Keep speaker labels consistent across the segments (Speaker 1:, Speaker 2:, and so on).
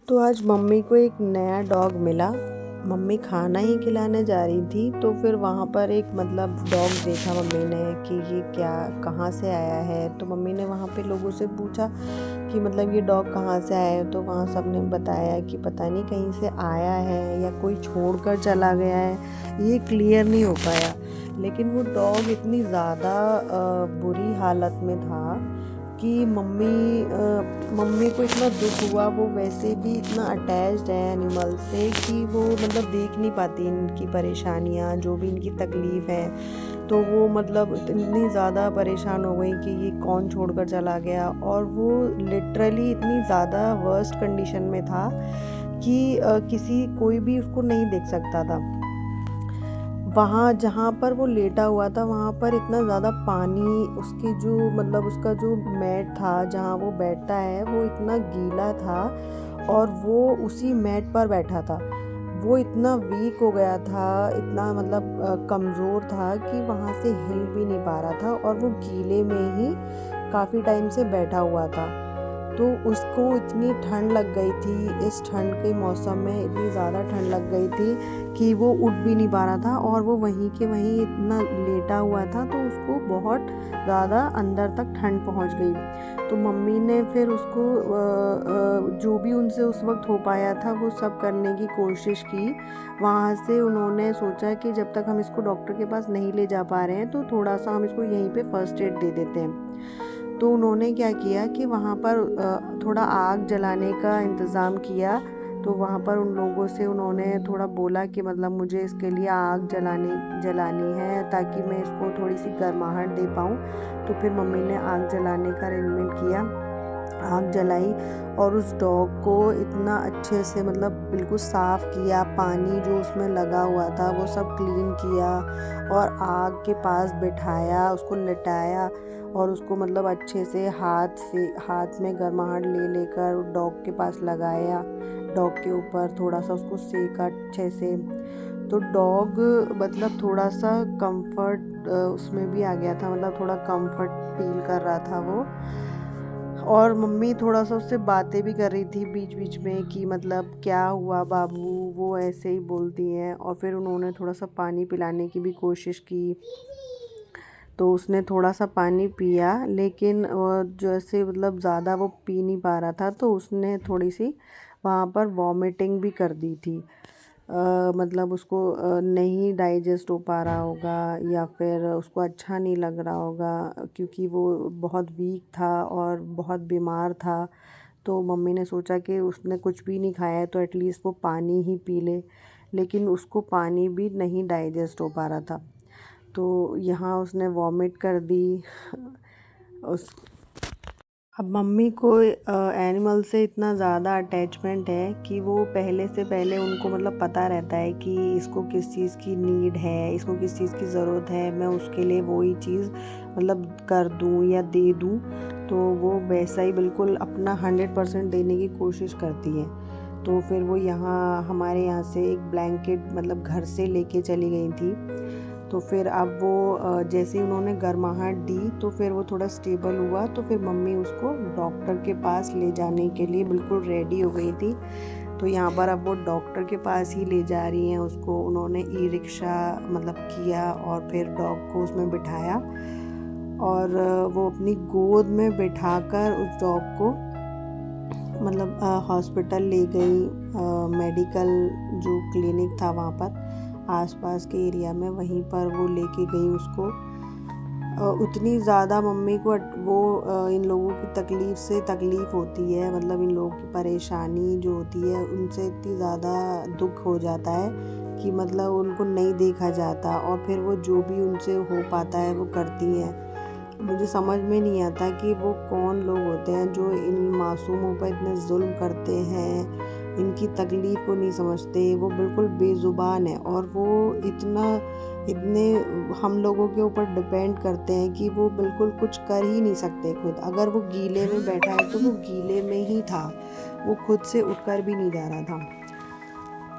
Speaker 1: तो आज मम्मी को एक नया डॉग मिला। मम्मी खाना ही खिलाने जा रही थी तो फिर वहाँ पर एक डॉग देखा मम्मी ने कि ये क्या कहाँ से आया है। तो मम्मी ने वहाँ पे लोगों से पूछा कि ये डॉग कहाँ से आया है। तो वहाँ सब ने बताया कि पता नहीं कहीं से आया है या कोई छोड़कर चला गया है, ये क्लियर नहीं हो पाया। लेकिन वो डॉग इतनी ज़्यादा बुरी हालत में था कि मम्मी को इतना दुख हुआ। वो वैसे भी इतना अटैच्ड है एनिमल से कि वो देख नहीं पाती इनकी परेशानियाँ, जो भी इनकी तकलीफ़ है। तो वो इतनी ज़्यादा परेशान हो गई कि ये कौन छोड़कर चला गया। और वो लिटरली इतनी ज़्यादा वर्स्ट कंडीशन में था कि किसी कोई भी उसको नहीं देख सकता था। वहाँ जहाँ पर वो लेटा हुआ था वहाँ पर इतना ज़्यादा पानी, उसकी जो उसका जो मैट था जहाँ वो बैठता है वो इतना गीला था और वो उसी मैट पर बैठा था। वो इतना वीक हो गया था, इतना कमज़ोर था कि वहाँ से हिल भी नहीं पा रहा था और वो गीले में ही काफ़ी टाइम से बैठा हुआ था। तो उसको इतनी ठंड लग गई थी, इस ठंड के मौसम में इतनी ज़्यादा ठंड लग गई थी कि वो उठ भी नहीं पा रहा था और वो वहीं के वहीं इतना लेटा हुआ था। तो उसको बहुत ज़्यादा अंदर तक ठंड पहुंच गई। तो मम्मी ने फिर उसको जो भी उनसे उस वक्त हो पाया था वो सब करने की कोशिश की। वहाँ से उन्होंने सोचा कि जब तक हम इसको डॉक्टर के पास नहीं ले जा पा रहे हैं तो थोड़ा सा हम इसको यहीं पे फर्स्ट एड दे देते हैं। तो उन्होंने क्या किया कि वहाँ पर थोड़ा आग जलाने का इंतज़ाम किया। तो वहाँ पर उन लोगों से उन्होंने थोड़ा बोला कि मुझे इसके लिए आग जलानी है ताकि मैं इसको थोड़ी सी गर्माहट दे पाऊँ। तो फिर मम्मी ने आग जलाने का अरेंजमेंट किया, आग जलाई और उस डॉग को इतना अच्छे से बिल्कुल साफ़ किया। पानी जो उसमें लगा हुआ था वो सब क्लीन किया और आग के पास बिठाया, उसको लिटाया और उसको अच्छे से हाथ में गर्माहट ले लेकर डॉग के पास लगाया। डॉग के ऊपर थोड़ा सा उसको सेका अच्छे से। तो डॉग थोड़ा सा कंफर्ट उसमें भी आ गया था, थोड़ा कंफर्ट फील कर रहा था वो। और मम्मी थोड़ा सा उससे बातें भी कर रही थी बीच बीच में कि क्या हुआ बाबू, वो ऐसे ही बोलती हैं। और फिर उन्होंने थोड़ा सा पानी पिलाने की भी कोशिश की। तो उसने थोड़ा सा पानी पिया लेकिन जैसे ज़्यादा वो पी नहीं पा रहा था तो उसने थोड़ी सी वहाँ पर वॉमिटिंग भी कर दी थी। उसको नहीं डाइजेस्ट हो पा रहा होगा या फिर उसको अच्छा नहीं लग रहा होगा क्योंकि वो बहुत वीक था और बहुत बीमार था। तो मम्मी ने सोचा कि उसने कुछ भी नहीं खाया है तो एटलीस्ट वो पानी ही पी ले, लेकिन उसको पानी भी नहीं डाइजेस्ट हो पा रहा था। तो यहाँ उसने वॉमिट कर दी। उस अब मम्मी को एनिमल से इतना ज़्यादा अटैचमेंट है कि वो पहले से पहले उनको पता रहता है कि इसको किस चीज़ की नीड है, इसको किस चीज़ की ज़रूरत है, मैं उसके लिए वही चीज़ कर दूँ या दे दूँ। तो वो वैसा ही बिल्कुल अपना 100% देने की कोशिश करती है। तो फिर वो हमारे यहाँ से एक ब्लैंकेट घर से लेके चली गई थी। तो फिर अब वो जैसे ही उन्होंने गर्माहट दी तो फिर वो थोड़ा स्टेबल हुआ। तो फिर मम्मी उसको डॉक्टर के पास ले जाने के लिए बिल्कुल रेडी हो गई थी। तो यहाँ पर अब वो डॉक्टर के पास ही ले जा रही हैं उसको। उन्होंने ई रिक्शा किया और फिर डॉग को उसमें बिठाया और वो अपनी गोद में बिठाकर उस डॉग को हॉस्पिटल ले गई। मेडिकल जो क्लिनिक था वहाँ पर आसपास के एरिया में, वहीं पर वो लेके गई उसको। उतनी ज़्यादा मम्मी को इन लोगों की तकलीफ़ होती है, इन लोगों की परेशानी जो होती है उनसे इतनी ज़्यादा दुख हो जाता है कि उनको नहीं देखा जाता और फिर वो जो भी उनसे हो पाता है वो करती हैं। मुझे समझ में नहीं आता कि वो कौन लोग होते हैं जो इन मासूमों पर इतने जुल्म करते हैं, इनकी तकलीफ़ को नहीं समझते। वो बिल्कुल बेज़ुबान है और वो इतने हम लोगों के ऊपर डिपेंड करते हैं कि वो बिल्कुल कुछ कर ही नहीं सकते खुद। अगर वो गीले में बैठा है तो वो गीले में ही था, वो खुद से उठकर भी नहीं जा रहा था।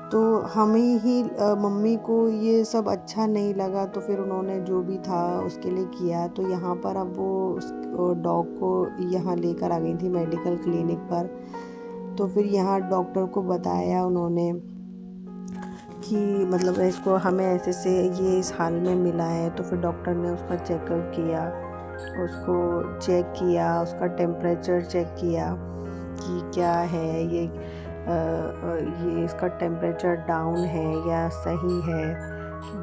Speaker 1: तो हमें ही मम्मी को ये सब अच्छा नहीं लगा तो फिर उन्होंने जो भी था उसके लिए किया। तो यहाँ पर अब वो उस डॉग को यहाँ लेकर आ गई थी मेडिकल क्लिनिक पर। तो फिर यहाँ डॉक्टर को बताया उन्होंने कि मतलब इसको हमें ऐसे से ये इस हाल में मिला है। तो फिर डॉक्टर ने उसका चेकअप किया, उसको चेक किया, उसका टेम्परेचर चेक किया कि क्या है ये इसका टेम्परेचर डाउन है या सही है,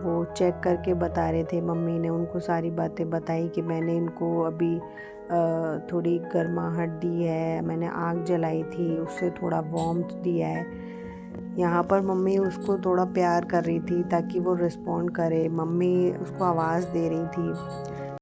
Speaker 1: वो चेक करके बता रहे थे। मम्मी ने उनको सारी बातें बताई कि मैंने इनको अभी थोड़ी गर्माहट दी है, मैंने आग जलाई थी, उससे थोड़ा वार्मथ दिया है। यहाँ पर मम्मी उसको थोड़ा प्यार कर रही थी ताकि वो रिस्पॉन्ड करे। मम्मी उसको आवाज़ दे रही थी